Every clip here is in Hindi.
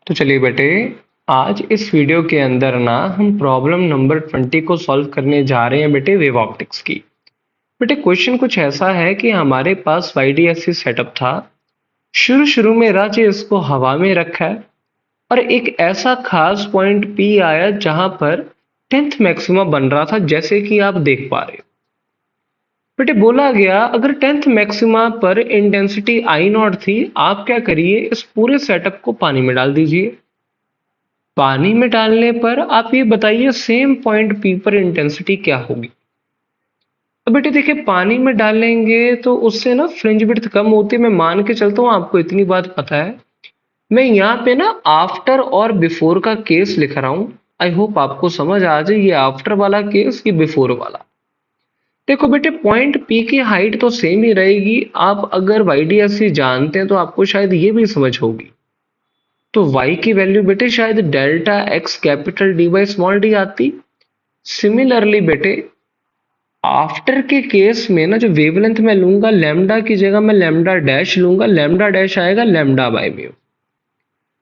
तो चलिए बेटे, आज इस वीडियो के अंदर ना हम प्रॉब्लम नंबर 20 को सॉल्व करने जा रहे हैं बेटे, वेव ऑप्टिक्स की। बेटे क्वेश्चन कुछ ऐसा है कि हमारे पास YDSC सेटअप था। शुरू शुरू में राज्य इसको हवा में रखा है और एक ऐसा खास पॉइंट P आया जहां पर 10th मैक्सिमा बन रहा था, जैसे कि आप देख पा रहे हो। बेटे बोला गया अगर 10th मैक्सिमा पर इंटेंसिटी I0 थी, आप क्या करिए, इस पूरे सेटअप को पानी में डाल दीजिए। पानी में डालने पर आप ये बताइए सेम पॉइंट P पर इंटेंसिटी क्या होगी। तो बेटे देखिए, पानी में डालेंगे तो उससे ना फ्रिंज विड्थ कम होती है। मैं मान के चलता हूँ आपको इतनी बात पता है। मैं यहाँ पे ना आफ्टर और बिफोर का केस लिख रहा हूँ। आई होप आपको समझ आ जाए, ये आफ्टर वाला केस, ये बिफोर वाला। देखो बेटे, पॉइंट P की हाइट तो सेम ही रहेगी। आप अगर YDSC जानते हैं तो आपको शायद ये भी समझ होगी। तो y की वैल्यू बेटे शायद delta x capital D by small d आती। सिमिलरली बेटे, आफ्टर के केस में ना जो वेवलेंथ मैं लूंगा, लैम्डा की जगह मैं लैम्डा डैश लूंगा। लैम्डा डैश आएगा लैम्डा बाय म्यू।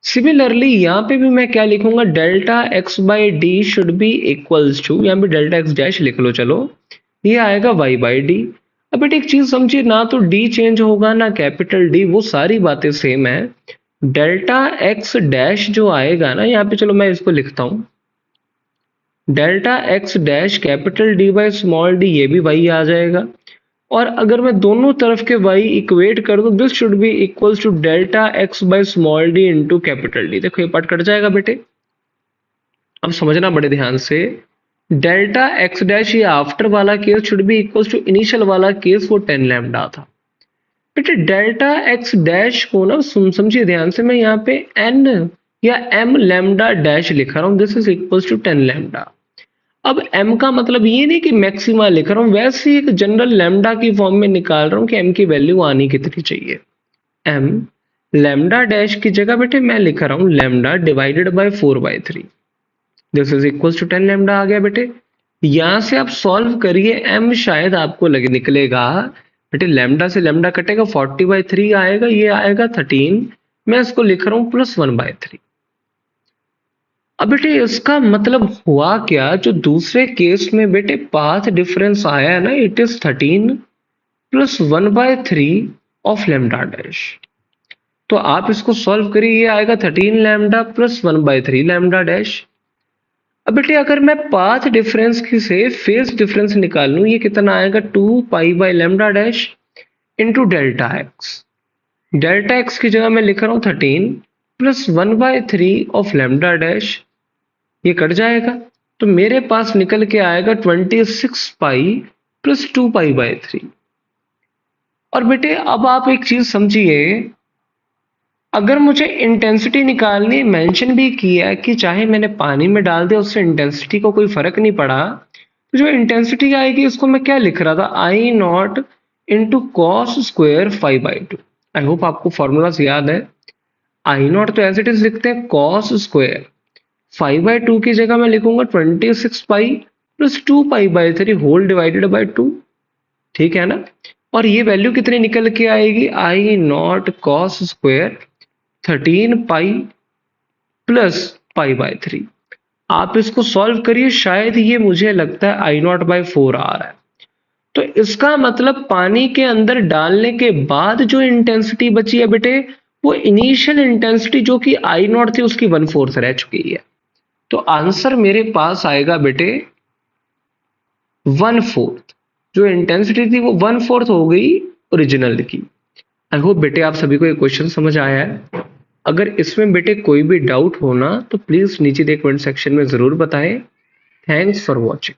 सिमिलरली यहाँ पे भी मैं क्या लिखूंगा, delta x by D should be equals to, यहाँ पे डेल्टा x डैश लिख लो, चलो ये आएगा y बाई डी। अब बेटे एक चीज समझिए, ना तो d चेंज होगा ना कैपिटल D, वो सारी बातें सेम है। डेल्टा x डैश जो आएगा ना यहाँ पे, चलो मैं इसको लिखता हूं, delta x dash capital D by small d, ये भी y आ जाएगा। और अगर मैं दोनों तरफ के y इक्वेट कर दूं, this should be equals to delta x by small d into capital D। देखो ये पार्ट कट जाएगा बेटे। अब समझना बड़े ध्यान से, डेल्टा x डैश ये आफ्टर वाला case should be equals to initial वाला केस, वो 10 लैम्डा था। बेटे डेल्टा x डैश को ना समझिए ध्यान से, मैं यहाँ पे n या m लैम्डा डैश लिख रहा हूँ, this is equals to 10 lambda. अब m का मतलब ये नहीं कि मैक्सिमा लिख रहा हूँ, वैसे ही एक जनरल लैम्डा की फॉर्म में निकाल रहा हूँ कि m की वैल्यू आनी कितनी चाहिए। m लैम्डा डैश की जगह बेटे मैं लिख रहा हूँ lambda divided by 4/3, this is equals to 10 lambda आ गया बेटे। यहां से आप सॉल्व करिए, m शायद आपको निकलेगा बेटे, लैम्डा से लैम्डा कटेगा, 40/3 आएगा, ये आएगा 13। मैं इसको लिख रहा हूं +1/3। अब बेटे इसका मतलब हुआ क्या, जो दूसरे केस में बेटे पाथ डिफरेंस आया है ना, it is 13 plus 1/3 of lambda dash. तो आप इसको सॉल्व करिए, ये आएगा 13 लैम्डा प्लस 1/3 लैम्डा डैश। अब बेटे अगर मैं पाथ डिफरेंस की से फेज डिफरेंस निकाल लूं, ये कितना आएगा, 2 pi by lambda dash into delta x. Delta x की जगह मैं लिख रहा हूं 13 प्लस 1/3 ऑफ लैम्डा डैश, ये कट जाएगा तो मेरे पास निकल के आएगा 26 पाई प्लस 2 पाई बाई 3। और बेटे अब आप एक चीज समझिए, अगर मुझे इंटेंसिटी निकालनी, मेंशन भी किया है कि चाहे मैंने पानी में डाल दिया, उससे इंटेंसिटी को कोई फर्क नहीं पड़ा। तो जो इंटेंसिटी आएगी उसको मैं क्या लिख रहा था, I0 into cos square 5/2। I hope आपको फॉर्मूलाज याद है। I0 तो एज इट इज लिखते हैं कॉस स्क्वायर 5/2 की जगह मैं लिखूंगा 26 पाई प्लस 2 पाई/3 होल डिवाइडेड बाई 2, ठीक है ना। और ये वैल्यू कितनी निकल के आएगी, I0 cos square 13 pi plus पाई/3। आप इसको सॉल्व करिए, शायद ये मुझे लगता है I0/4 आ रहा है। तो इसका मतलब पानी के अंदर डालने के बाद जो इंटेंसिटी बची है बेटे, वो इनिशियल इंटेंसिटी जो कि I0 थी उसकी 1/4 रह चुकी है। तो आंसर मेरे पास आएगा बेटे 1/4। जो इंटेंसिटी थी वो 1/4 हो गई ओरिजिनल की। आई होप बेटे आप सभी को ये क्वेश्चन समझ आया है। अगर इसमें बेटे कोई भी डाउट हो ना, तो प्लीज नीचे दे कमेंट सेक्शन में जरूर बताएं। Thanks for watching.